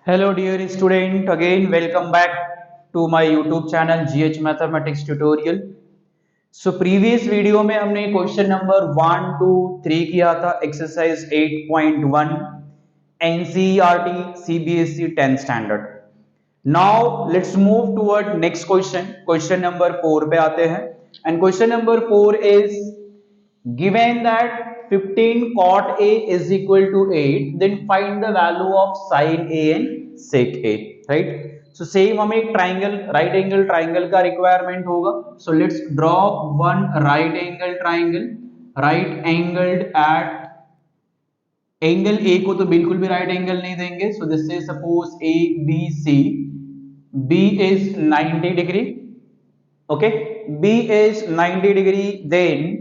Hello dear student, again welcome back to my YouTube channel GH Mathematics Tutorial. So previous video में हमने question number 1, 2, 3 किया था exercise 8.1 NCERT CBSE 10th standard. Now let's move toward next question. Question number 4 पे आते हैं and question number 4 is given that 15 cot A is equal to 8, then find the value of sin A and sec A, right? So same हमें एक triangle right angle triangle का requirement होगा. So let's draw one right angle triangle, right angled at angle A को तो बिल्कुल भी right angle नहीं देंगे. So this is suppose A B C, B is 90 degree, okay, B is 90 degree, then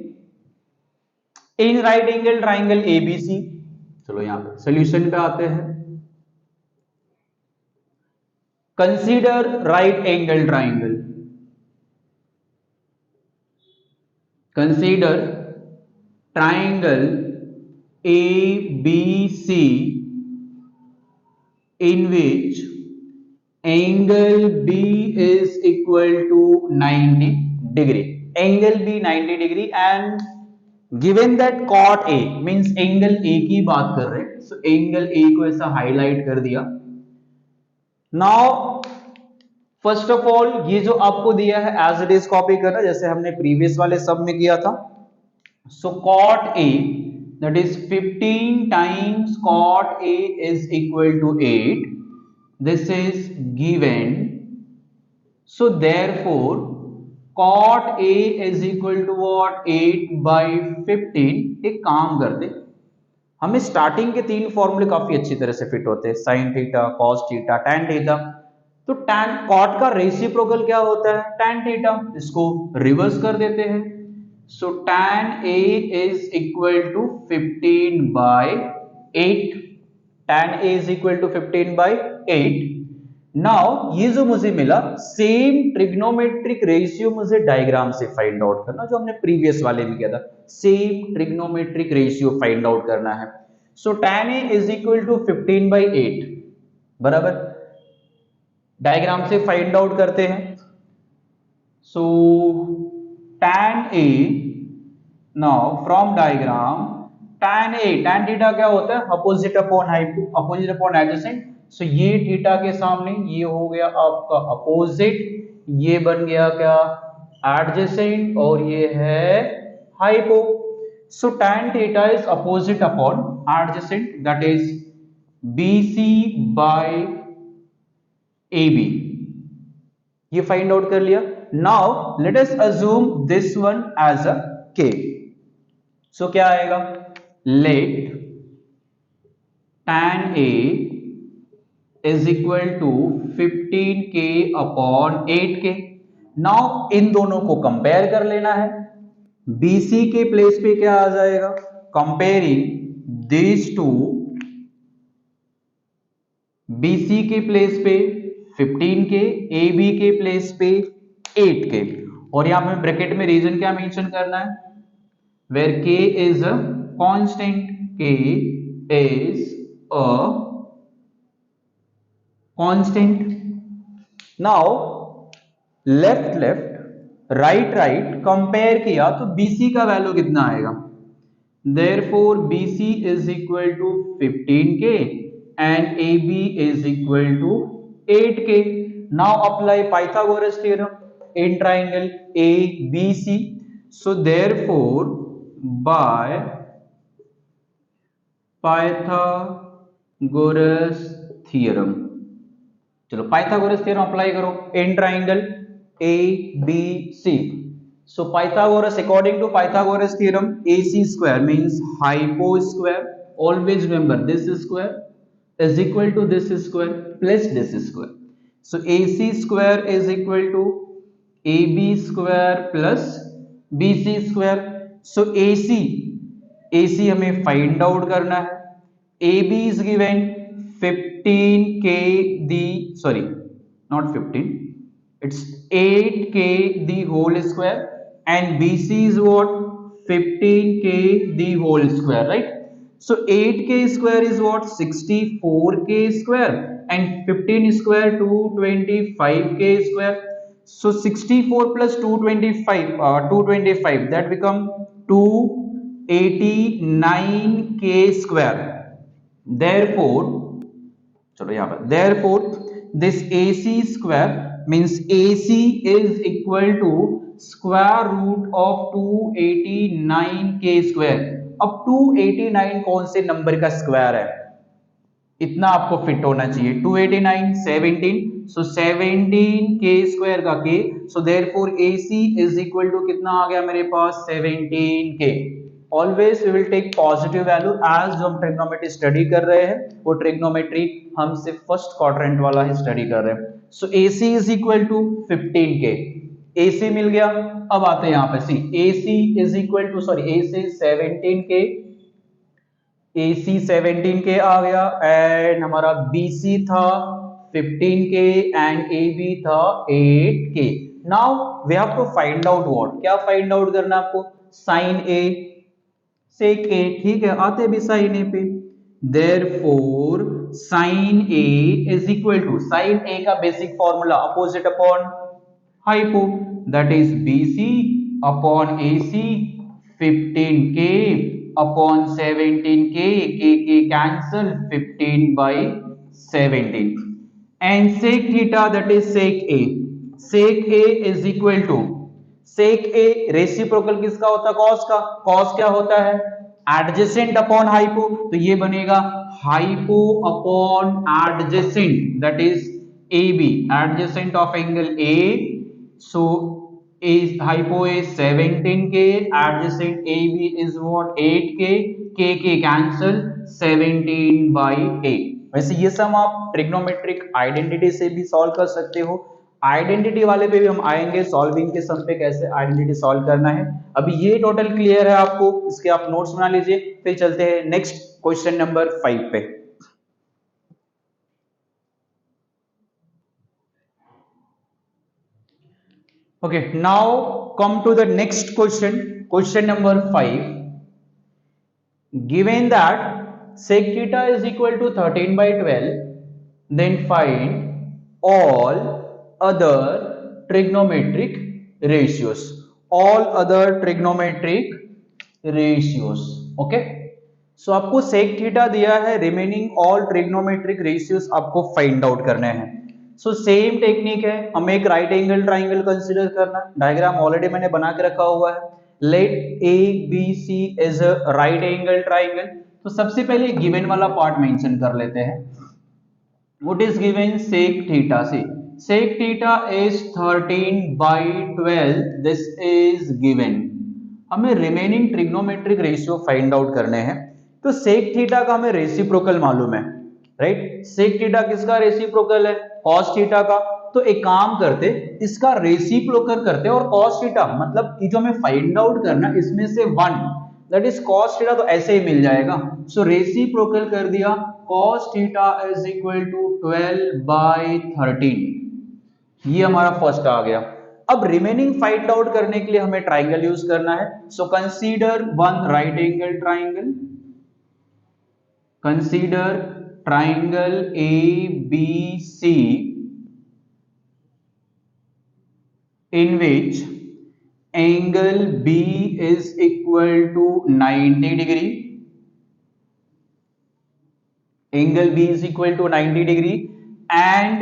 in right angle triangle ABC. चलो यहां पे solution पे आते हैं. Consider right angle triangle, consider triangle ABC in which angle B is equal to 90 degree. Angle B 90 degree and given that cot A means angle A की बात कर रहे हैं. So angle A को ऐसा हाईलाइट कर दिया. Now फर्स्ट ऑफ ऑल ये जो आपको दिया है एज इट इज कॉपी करना जैसे हमने प्रीवियस वाले सब में किया था. So cot A that is 15 times cot A is equal to 8. This is given. So therefore cot A is equal to what? 8 by 15. एक काम करते, हमें स्टार्टिंग के तीन फॉर्मूले काफी अच्छी तरह से फिट होते हैं, sine theta, cos theta, tan theta. तो टैन कॉट का रेसिप्रोकल क्या होता है? Tan theta. इसको रिवर्स कर देते हैं. So tan A is equal to 15 by 8. Tan A is equal to 15 by 8. Now ये जो मुझे मिला सेम ट्रिग्नोमेट्रिक रेशियो मुझे डायग्राम से फाइंड आउट करना, जो हमने प्रीवियस वाले में किया था. Same trigonometric ratio find out करना है. So tan a is equal to 15 by 8 बराबर. डायग्राम से फाइंड आउट करते हैं. So tan a, now from diagram tan a, tan theta क्या होता है? Opposite upon hypo, opposite upon adjacent. So ये थीटा के सामने ये हो गया आपका अपोजिट, ये बन गया क्या? एडजेसेंट, और ये है hypo. So tan theta is opposite upon adjacent, that is BC by AB. ये फाइंड आउट कर लिया. Now let us assume this one as a K. So क्या आएगा? Let tan A is equal to 15K upon 8K. Now इन दोनों को compare कर लेना है. BC के प्लेस पे क्या आ जाएगा? कंपेयरिंग दिस टू, BC के प्लेस पे 15K, AB के प्लेस पे 8K. और यहां पे ब्रैकेट में रीजन क्या मेंशन करना है? where K is a constant, K is a constant. Now left left right right compare किया तो BC का वैल्यू कितना आएगा? Therefore BC is equal to 15K and AB is equal to 8K. Now apply Pythagoras theorem in triangle ABC. So therefore by Pythagoras theorem, चलो Pythagoras theorem apply करो in triangle ABC. So Pythagoras, according to Pythagoras theorem, AC square means hypo square, always remember this square is equal to this square plus this square. So AC square is equal to AB square plus BC square. So AC हमें find out करना है. AB is given 15K the, sorry not 15, it's 8K the whole square, and BC is what? 15K the whole square, right? So 8k square is what? 64k square, and 15 square 225k square. So 64 plus 225, 225, that become 289k square. Therefore, चलो यहाँ पर therefore this AC square means AC is equal to square root of 289k square. अब 289 कौन से number का square है, इतना आपको फिट होना चाहिए. 289 17, सो 17 के स्क्वायर का के, so therefore AC is equal to कितना आ गया मेरे पास 17 के. Always we will take positive value as जो हम ट्रिग्नोमेट्री स्टडी कर रहे हैं वो ट्रिग्नोमेट्री हम सिर्फ फर्स्ट क्वाड्रेंट वाला ही स्टडी कर रहे हैं. सो AC इज इक्वल टू 15 के, AC मिल गया. अब आते हैं यहाँ पे see, AC is equal to AC 17 के, AC 17 के आ गया, एंड हमारा BC था 15 के, एंड AB था 8 के. Now we have to find out what, क्या फाइंड आउट करना आपको, साइन A सेक A. ठीक है, आते भी साइन A पे. Therefore sine A is equal to, sine A का basic formula opposite upon hypo, that is BC upon AC 15k upon 17k, k cancel 15 by 17, and sec theta that is sec A. sec A is equal to, sec A reciprocal किसका होता है, cos का. cos क्या होता है, adjacent upon hypo, तो ये बनेगा hypo upon adjacent, that is AB, adjacent of angle A. So is hypo is 17k, adjacent AB is what 8k, k cancel 17 by 8. वैसे ये सम आप ट्रिग्नोमेट्रिक आइडेंटिटी से भी सॉल्व कर सकते हो. आइडेंटिटी वाले पे भी हम आएंगे, सॉल्विंग के सम पे कैसे आइडेंटिटी सॉल्व करना है. अभी ये टोटल क्लियर है आपको, इसके आप नोट्स बना लीजिए. फिर चलते हैं नेक्स्ट क्वेश्चन नंबर 5 पे. Okay, now come to the next question. Question number 5. Given that sec theta is equal to 13 by 12, then find all other trigonometric ratios. All other trigonometric ratios. Okay. So आपको sec theta दिया है, remaining all trigonometric ratios आपको find out करने हैं. So same technique है, हमें एक right angle triangle consider करना. डायग्राम ऑलरेडी मैंने बना के रखा हुआ है. Let ABC is a right angle triangle. तो सबसे पहले गिवन वाला पार्ट मेंशन कर लेते हैं. What is given, sec theta. से sec theta is 13 by 12, this is given. हमें remaining trigonometric ratio find out करने हैं. तो सेक थीटा का हमें रेसिप्रोकल मालूम है, राइट. सेक थीटा किसका रेसिप्रोकल है, कॉस थीटा का. तो एक काम करते, इसका रेसिप्रोकल करते और कॉस थीटा मतलब कि जो हमें फाइंड आउट करना इसमें से 1, दैट इज कॉस थीटा, तो ऐसे ही मिल जाएगा. सो रेसिप्रोकल कर दिया, cos theta is equal to 12 by 13. ये हमारा फर्स्ट आ गया. अब रिमेनिंग फाइंड आउट करने के लिए हमें ट्राइंगल यूज करना है. So consider one right angle triangle. Consider triangle ABC in which angle B is equal to 90 degree. Angle B is equal to 90 degree, and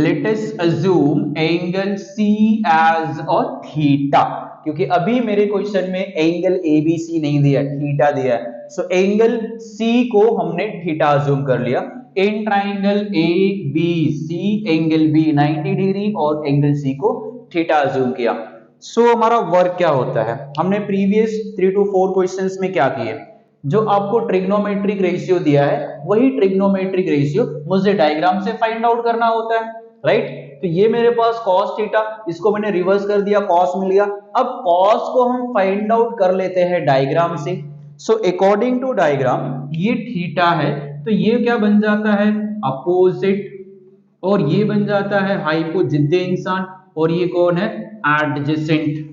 let us assume angle C as a theta. क्योंकि अभी मेरे question में angle ABC नहीं दिया, theta दिया है. So angle C को हमने थीटा अज्यूम कर लिया. इन triangle ABC angle B 90 degree और एंगल C को थीटा अज्यूम किया. सो हमारा वर्क क्या होता है, हमने प्रीवियस 3 to 4 क्वेश्चंस में क्या किए, जो आपको ट्रिग्नोमेट्रिक रेशियो दिया है वही ट्रिग्नोमेट्रिक रेशियो मुझे डायग्राम से फाइंड आउट करना होता है, राइट. तो ये मेरे पास cos थीटा, इसको मैंने रिवर्स कर दिया, cos मिल गया. अब cos को हम फाइंड आउट कर लेते हैं डायग्राम से. सो अकॉर्डिंग टू डायग्राम ये थीटा है, तो ये क्या बन जाता है, अपोजिट, और ये बन जाता है हाइपो, जिद्दे इंसान, और ये कौन है, adjacent.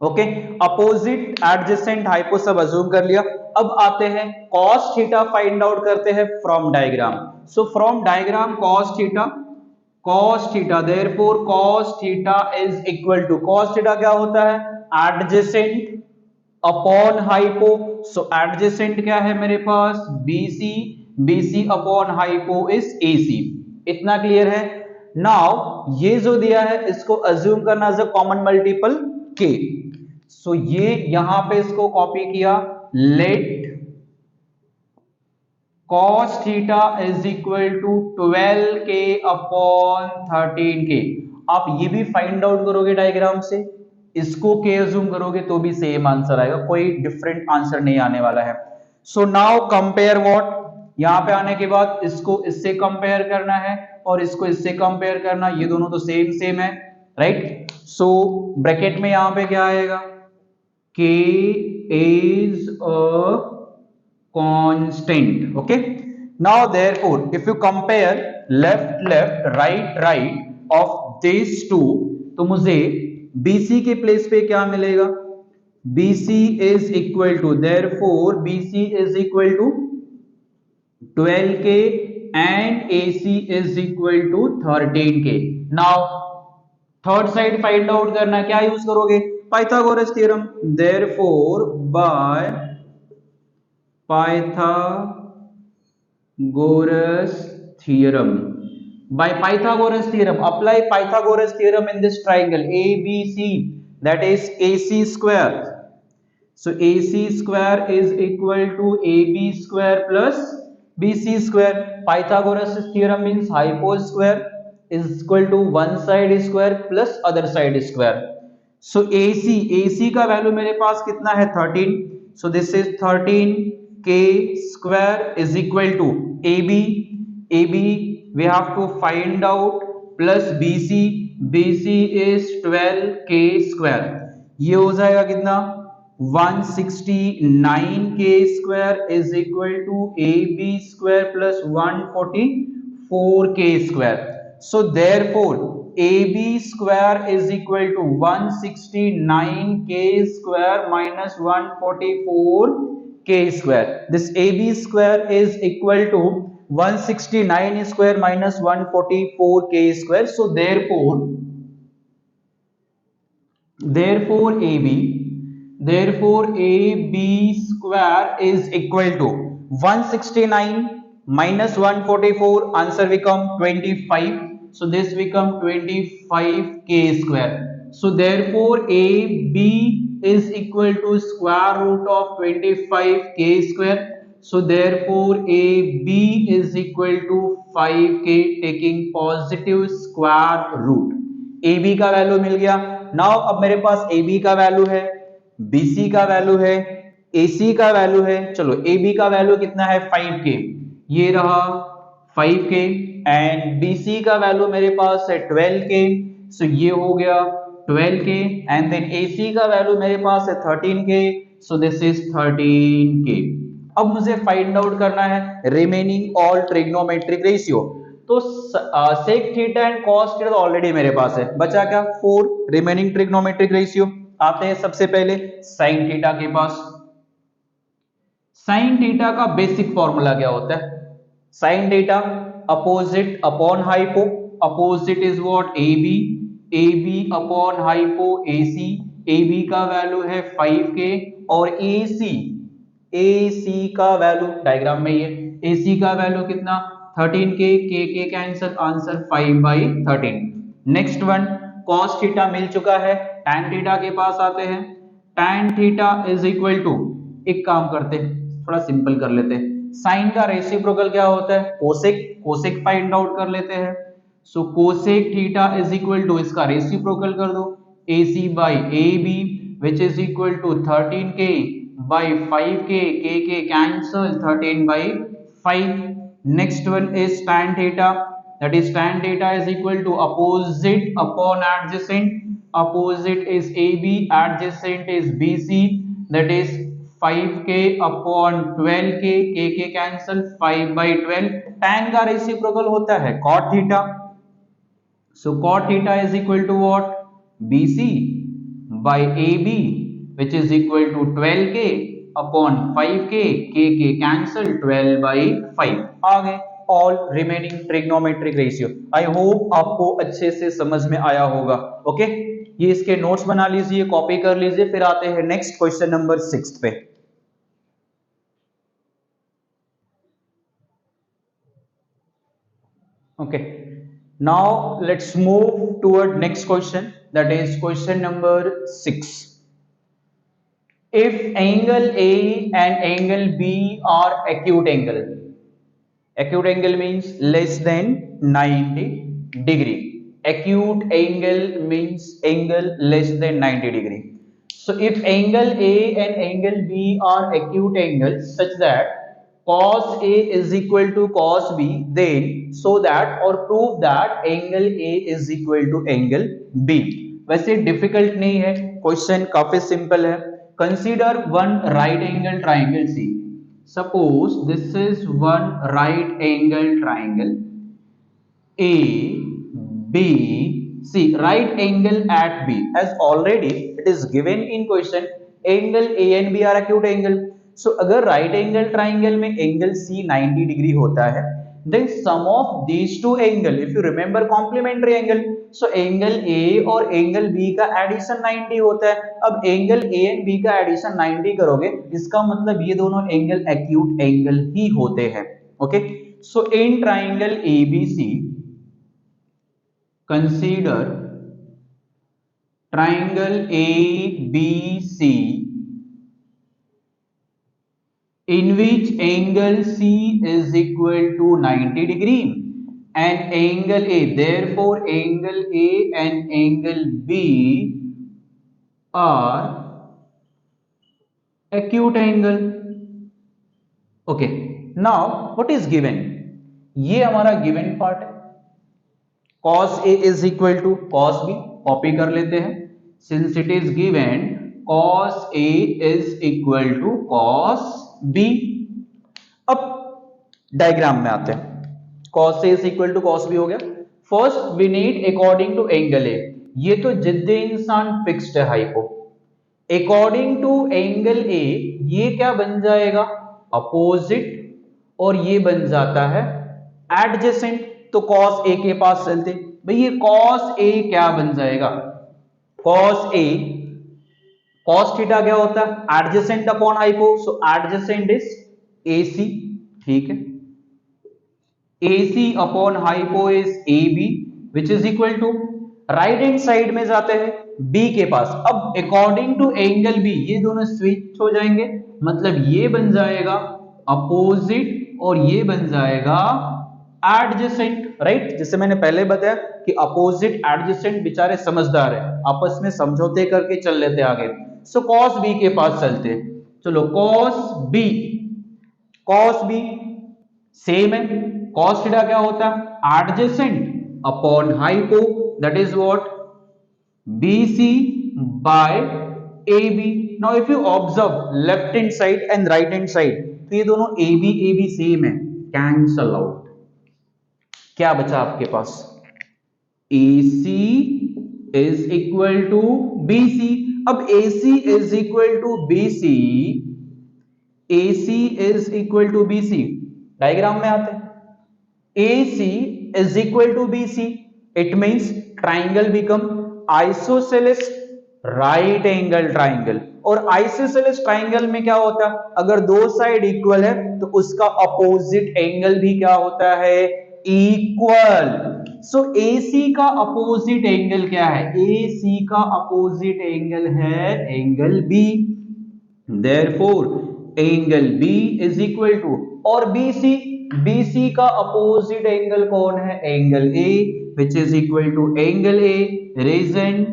Okay, opposite adjacent hypo सब अज्यूम कर लिया. अब आते हैं cos थीटा फाइंड आउट करते हैं from diagram. So from diagram cos theta therefore cos theta is equal to, cos theta क्या होता है, adjacent upon hypo. So adjacent क्या है मेरे पास, BC, BC upon hypo is AC। इतना क्लियर है। नाउ ये जो दिया है इसको अज्यूम करना as a common multiple K। So ये यहां पे इसको कॉपी किया, let cos theta is equal to 12K upon 13K। आप ये भी फाइंड आउट करोगे डायग्राम से, इसको K अज्यूम करोगे तो भी सेम आंसर आएगा, कोई डिफरेंट आंसर नहीं आने वाला है। सो नाउ कंपेयर व्हाट, यहां पे आने के बाद इसको इससे कंपेयर करना है और इसको इससे कंपेयर करना, ये दोनों तो सेम सेम है, राइट। सो ब्रैकेट में यहां पे क्या आएगा, K is a constant, okay। Now therefore if you compare left right of these two, तो मुझे BC के प्लेस पे क्या मिलेगा, BC is equal to, therefore BC is equal to 12K and AC is equal to 13K। Now third side find out करना है, क्या use करोगे, Pythagoras theorem. Therefore by Pythagoras theorem, by Pythagoras theorem apply Pythagoras theorem in this triangle ABC, that is AC square। So AC square is equal to AB square plus BC square। Pythagoras theorem means hypo square is equal to one side square plus other side square। So AC का value मेरे पास कितना है 13। So this is 13K square is equal to AB we have to find out plus BC is 12K square। ये हो जाएगा कितना 169K square is equal to AB square plus 144K square। So therefore AB square is equal to 169K square minus 144K square। This AB square is equal to 169 square minus 144K square। So therefore AB square is equal to 169 minus 144, answer become 25। So this become 25K square। So therefore AB is equal to square root of 25K square। So therefore AB is equal to 5K taking positive square root। AB का value मिल गया। Now अब मेरे पास AB का value है, BC का value है, AC का value है। चलो AB का वैल्यू कितना है 5K, ये रहा 5K एंड BC का वैल्यू मेरे पास है 12K। सो ये हो गया 12K एंड देन AC का वैल्यू मेरे पास है 13K। So this is 13K। अब मुझे फाइंड आउट करना है रिमेनिंग ऑल ट्रिग्नोमेट्रिक रेशियो। तो sec theta and cos theta तो ऑलरेडी मेरे पास है, बचा क्या 4 रिमेनिंग ट्रिग्नोमेट्रिक रेशियो। आते हैं सबसे पहले साइन थीटा के पास। साइन थीटा का बेसिक फॉर्मूला क्या होता है, sine theta opposite upon hypo, opposite is what AB upon hypo AC। AB का वैल्यू है 5K और AC का वैल्यू डायग्राम में ये AC का वैल्यू कितना 13K, K cancel, answer 5/13। Next one cos theta मिल चुका है, tan थीटा के पास आते हैं। tan theta is equal to, एक काम करते हैं थोड़ा सिंपल कर लेते हैं, साइन का रेसिप्रोकल क्या होता है कोसेक फाइंड आउट कर लेते हैं। So cosec theta is equal to, इसका रेसिप्रोकल कर दो AC by AB which is equal to 13K by 5K, K cancel, 13/5। Next one is tan theta, that is tan theta is equal to opposite upon adjacent, opposite is AB, adjacent is BC, that is 5K upon 12K, K cancel, 5/12। tan का reciprocal होता है cot theta। So cot theta is equal to what, BC by AB which is equal to 12K upon 5k, k cancel 12/5 आ गए all remaining trigonometric ratio. I hope आपको अच्छे से समझ में आया होगा। ओके, ये इसके नोट्स बना लीजिए, कॉपी कर लीजिए। फिर आते हैं नेक्स्ट क्वेश्चन नंबर 6 पे। Okay, now let's move toward next question, that is question number 6. If angle A and angle B are acute angle means less than 90 degree. Acute angle means angle less than 90 degree. So if angle A and angle B are acute angles such that cos A is equal to cos B, then so that or prove that angle A is equal to angle B. वैसे difficult नहीं है, question काफी simple है। Consider one right angle triangle सी। Suppose this is one right angle triangle A, B, C, right angle at B, as already it is given in question angle A and B are acute angle. So अगर right angle triangle में angle C 90 degree होता है, then sum of these two angle, if you remember complementary angle, so angle A और angle B का addition 90 होता है। अब angle A and B का एडिशन 90 करोगे, इसका मतलब ये दोनों एंगल एक्यूट एंगल ही होते हैं। Okay, so in triangle ABC consider triangle ABC in which angle C is equal to 90 degree and angle A, therefore angle A and angle B are acute angle. Okay, now what is given? ये हमारा given part है। cos A is equal to cos B, copy कर लेते हैं। Since it is given cos A is equal to cos B। अब diagram में आते हैं। cos A is equal to cos B हो गया। First we need according to angle A, ये तो जिद्दे इंसान फिक्स्ड है hypo. According to angle A ये क्या बन जाएगा? अपोजिट, और ये बन जाता है एडजेसेंट। तो cos A के पास चलते भाई, ये cos A क्या बन जाएगा? cos A cos थीटा क्या होता है? Adjacent upon hypo, so adjacent is AC, ठीक है। AC upon hypo is AB which is equal to, right hand side में जाते हैं B के पास। अब अकॉर्डिंग टू एंगल B ये दोनों स्विच हो जाएंगे, मतलब ये बन जाएगा अपोजिट और ये बन जाएगा एडजेसेंट, राइट। जैसे मैंने पहले बताया कि अपोजिट एडजेसेंट बेचारे समझदार है, आपस में समझौते करके चल लेते आगे। सो cos B के पास चलते, चलो cos B सेम है। cos थीटा क्या होता है? Adjacent upon hypo, that is what BC by AB। Now if you observe left hand side and right hand side, तो ये दोनों AB सेम है, कैंसल आउट। क्या बचा आपके पास? AC is equal to BC। अब AC is equal to BC, AC is equal to BC, diagram में आते हैं। AC is equal to BC, it means triangle become isosceles right angle triangle। और isosceles triangle में क्या होता है? अगर दो साइड इक्वल है तो उसका अपोजिट एंगल भी क्या होता है? इक्वल। सो AC का अपोजिट एंगल क्या है? AC का अपोजिट एंगल है angle B, therefore angle B is equal to, और BC का अपोजिट एंगल कौन है? Angle A, which is equal to angle A। Reason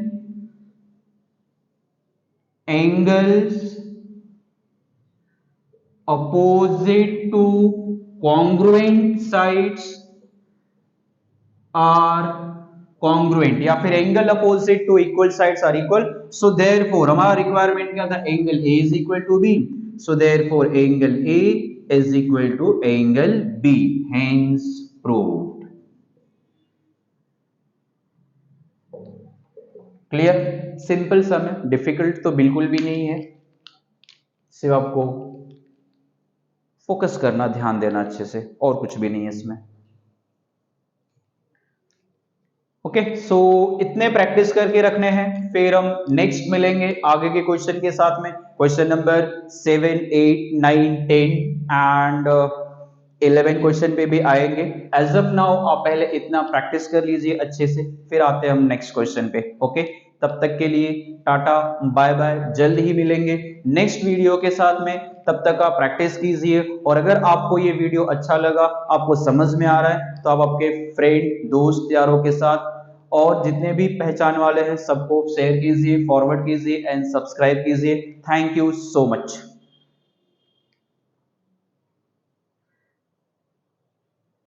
angles opposite to congruent sides are congruent, या फिर angle opposite to equal sides are equal. So therefore हमारा requirement क्या था? Angle A is equal to B, so therefore angle A is equal to angle B, hence proved. Clear? Simple sum है, difficult तो बिल्कुल भी नहीं है, सिर्फ आपको फोकस करना, ध्यान देना अच्छे से, और कुछ भी नहीं है इसमें। ओके, सो इतने प्रैक्टिस करके रखने हैं, फिर हम नेक्स्ट मिलेंगे आगे के क्वेश्चन के साथ में। क्वेश्चन नंबर 7, 8, 9, 10 एंड 11 क्वेश्चन पे भी आएंगे। एज ऑफ नाउ आप पहले इतना प्रैक्टिस कर लीजिए अच्छे से, फिर आते हैं हम नेक्स्ट क्वेश्चन पे। ओके, तब तक के लिए टाटा बाय बाय, जल्द ही मिलेंगे नेक्स्ट वीडियो के साथ में। तब तक आप प्रैक्टिस कीजिए, और अगर आपको ये वीडियो अच्छा लगा, आपको समझ में आ रहा है, तो आप आपके फ्रेंड, दोस्त, यारों के साथ और जितने भी पहचान वाले हैं सबको शेयर कीजिए, फॉरवर्ड कीजिए एंड सब्सक्राइब कीजिए। Thank you so much.